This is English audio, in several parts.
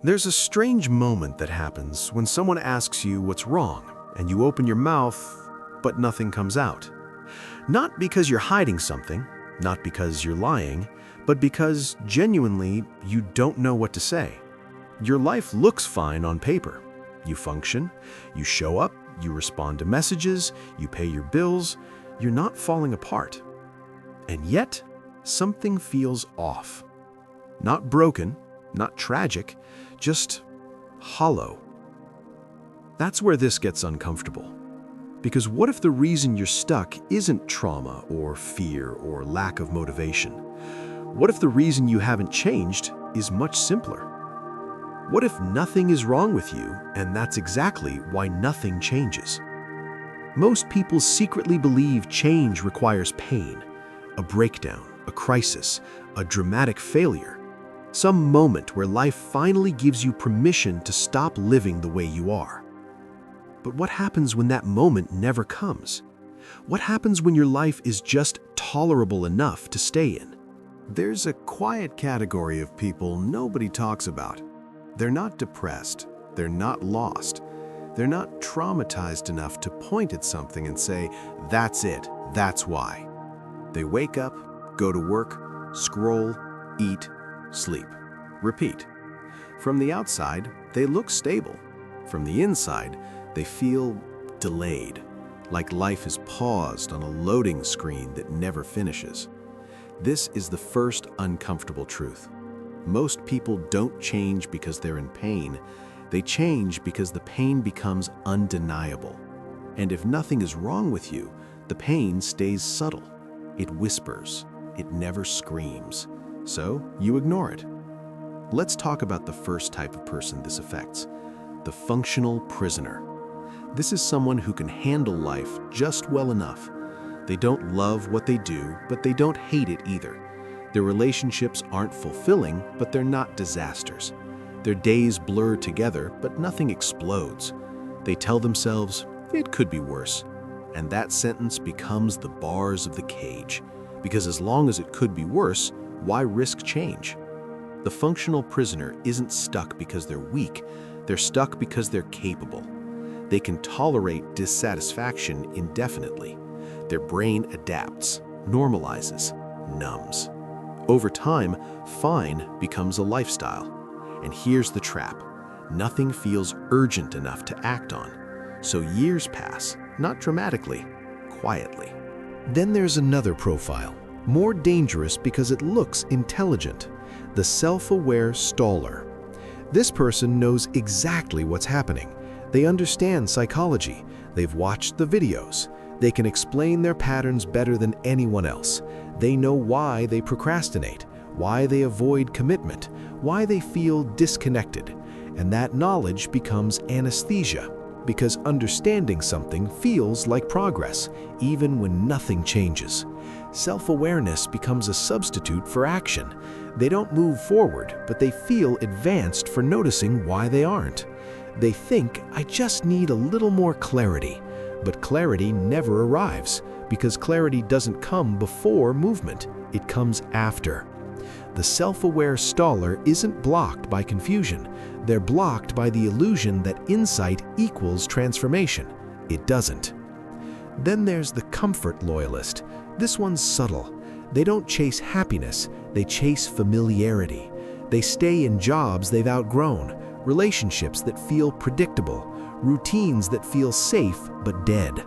There's a strange moment that happens when someone asks you what's wrong, and you open your mouth, but nothing comes out. Not because you're hiding something, not because you're lying, but because, genuinely, you don't know what to say. Your life looks fine on paper. You function, you show up, you respond to messages, you pay your bills, you're not falling apart. And yet, something feels off. Not broken, not tragic, just hollow. That's where this gets uncomfortable. Because what if the reason you're stuck isn't trauma or fear or lack of motivation? What if the reason you haven't changed is much simpler? What if nothing is wrong with you, and that's exactly why nothing changes? Most people secretly believe change requires pain, a breakdown, a crisis, a dramatic failure, some moment where life finally gives you permission to stop living the way you are. But what happens when that moment never comes? What happens when your life is just tolerable enough to stay in? There's a quiet category of people nobody talks about. They're not depressed, they're not lost, they're not traumatized enough to point at something and say, "That's it, that's why." They wake up, go to work, scroll, eat, sleep, repeat. From the outside, they look stable. From the inside, they feel delayed, like life is paused on a loading screen that never finishes. This is the first uncomfortable truth. Most people don't change because they're in pain. They change because the pain becomes undeniable. And if nothing is wrong with you, the pain stays subtle. It whispers. It never screams. So you ignore it. Let's talk about the first type of person this affects, the functional prisoner. This is someone who can handle life just well enough. They don't love what they do, but they don't hate it either. Their relationships aren't fulfilling, but they're not disasters. Their days blur together, but nothing explodes. They tell themselves, "It could be worse." And that sentence becomes the bars of the cage. Because as long as it could be worse, why risk change? The functional prisoner isn't stuck because they're weak. They're stuck because they're capable. They can tolerate dissatisfaction indefinitely. Their brain adapts, normalizes, numbs. Over time, fine becomes a lifestyle. And here's the trap. Nothing feels urgent enough to act on. So years pass, not dramatically, quietly. Then there's another profile, more dangerous because it looks intelligent, the self-aware staller. This person knows exactly what's happening. They understand psychology. They've watched the videos. They can explain their patterns better than anyone else. They know why they procrastinate, why they avoid commitment, why they feel disconnected. And that knowledge becomes anesthesia, because understanding something feels like progress, even when nothing changes. Self-awareness becomes a substitute for action. They don't move forward, but they feel advanced for noticing why they aren't. They think, "I just need a little more clarity." But clarity never arrives, because clarity doesn't come before movement, it comes after. The self-aware staller isn't blocked by confusion. They're blocked by the illusion that insight equals transformation. It doesn't. Then there's the comfort loyalist. This one's subtle. They don't chase happiness, they chase familiarity. They stay in jobs they've outgrown, relationships that feel predictable, routines that feel safe but dead.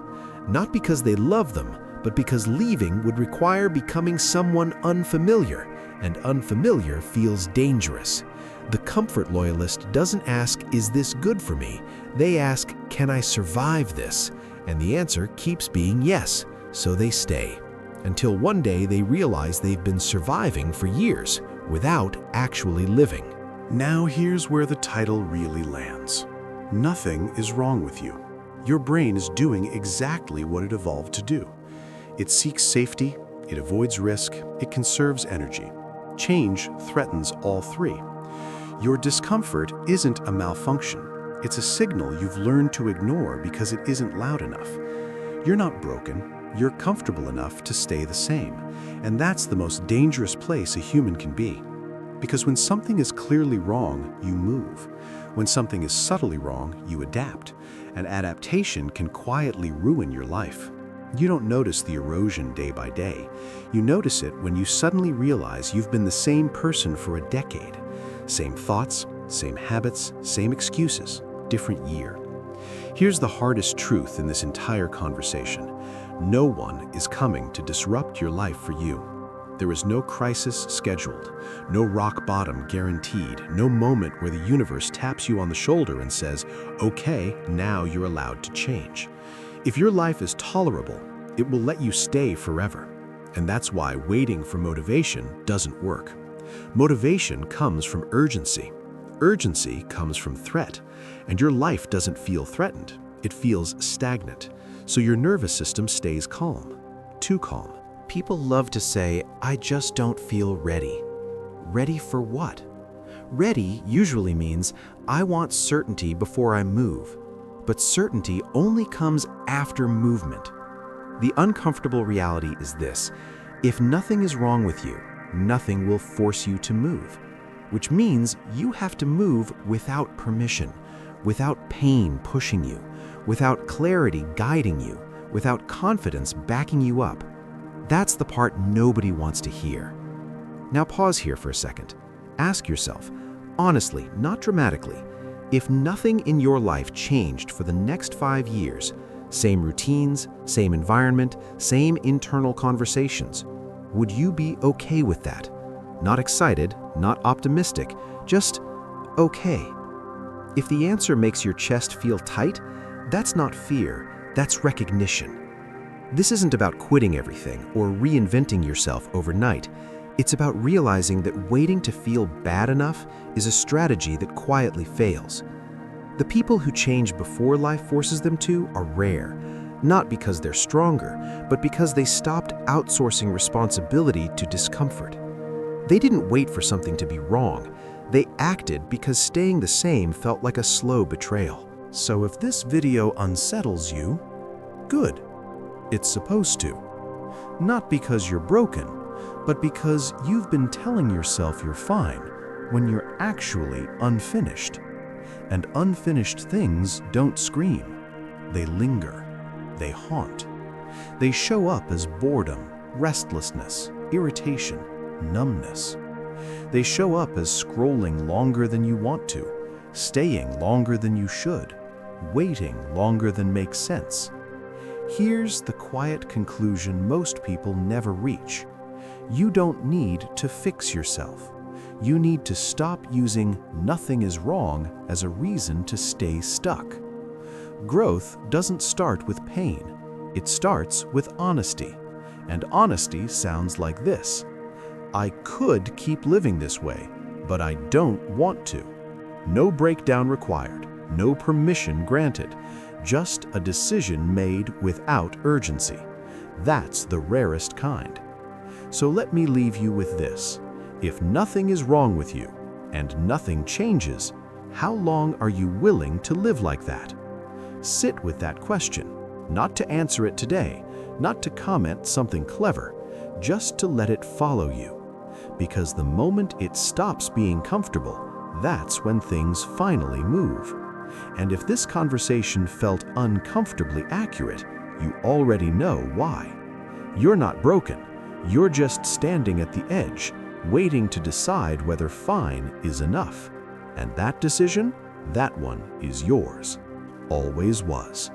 Not because they love them, but because leaving would require becoming someone unfamiliar, and unfamiliar feels dangerous. The comfort loyalist doesn't ask, "Is this good for me?" They ask, "Can I survive this?" And the answer keeps being yes, so they stay. Until one day they realize they've been surviving for years without actually living. Now here's where the title really lands. Nothing is wrong with you. Your brain is doing exactly what it evolved to do. It seeks safety, it avoids risk, it conserves energy. Change threatens all three. Your discomfort isn't a malfunction. It's a signal you've learned to ignore because it isn't loud enough. You're not broken. You're comfortable enough to stay the same. And that's the most dangerous place a human can be. Because when something is clearly wrong, you move. When something is subtly wrong, you adapt. And adaptation can quietly ruin your life. You don't notice the erosion day by day. You notice it when you suddenly realize you've been the same person for a decade. Same thoughts, same habits, same excuses, different year. Here's the hardest truth in this entire conversation. No one is coming to disrupt your life for you. There is no crisis scheduled, no rock bottom guaranteed, no moment where the universe taps you on the shoulder and says, okay, now you're allowed to change. If your life is tolerable, it will let you stay forever. And that's why waiting for motivation doesn't work. Motivation comes from urgency. Urgency comes from threat. And your life doesn't feel threatened. It feels stagnant. So your nervous system stays calm. Too calm. People love to say, I just don't feel ready. Ready for what? Ready usually means I want certainty before I move. But certainty only comes after movement. The uncomfortable reality is this: if nothing is wrong with you, nothing will force you to move, which means you have to move without permission, without pain pushing you, without clarity guiding you, without confidence backing you up. That's the part nobody wants to hear. Now pause here for a second. Ask yourself, honestly, not dramatically, if nothing in your life changed for the next 5 years, same routines, same environment, same internal conversations, would you be okay with that? Not excited, not optimistic, just okay. If the answer makes your chest feel tight, that's not fear, that's recognition. This isn't about quitting everything or reinventing yourself overnight. It's about realizing that waiting to feel bad enough is a strategy that quietly fails. The people who change before life forces them to are rare, not because they're stronger, but because they stopped outsourcing responsibility to discomfort. They didn't wait for something to be wrong. They acted because staying the same felt like a slow betrayal. So if this video unsettles you, good. It's supposed to. Not because you're broken, but because you've been telling yourself you're fine when you're actually unfinished. And unfinished things don't scream. They linger. They haunt. They show up as boredom, restlessness, irritation, numbness. They show up as scrolling longer than you want to, staying longer than you should, waiting longer than makes sense. Here's the quiet conclusion most people never reach. You don't need to fix yourself. You need to stop using "nothing is wrong" as a reason to stay stuck. Growth doesn't start with pain. It starts with honesty. And honesty sounds like this: I could keep living this way, but I don't want to. No breakdown required, no permission granted, just a decision made without urgency. That's the rarest kind. So let me leave you with this. If nothing is wrong with you and nothing changes, how long are you willing to live like that? Sit with that question, not to answer it today, not to comment something clever, just to let it follow you. Because the moment it stops being comfortable, that's when things finally move. And if this conversation felt uncomfortably accurate, you already know why. You're not broken. You're just standing at the edge, waiting to decide whether fine is enough. And that decision, that one is yours. Always was.